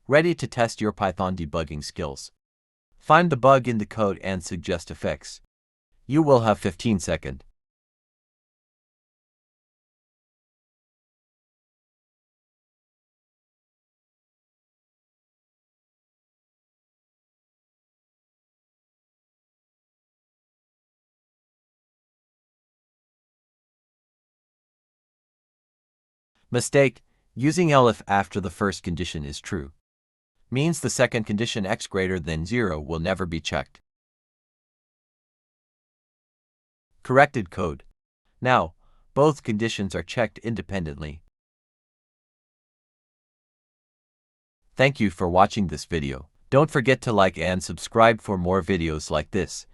Ready to test your Python debugging skills. Find the bug in the code and suggest a fix. You will have 15 seconds. Mistake: using elif after the first condition is true. Means the second condition x greater than 0 will never be checked. Corrected code. Now, both conditions are checked independently. Thank you for watching this video. Don't forget to like and subscribe for more videos like this.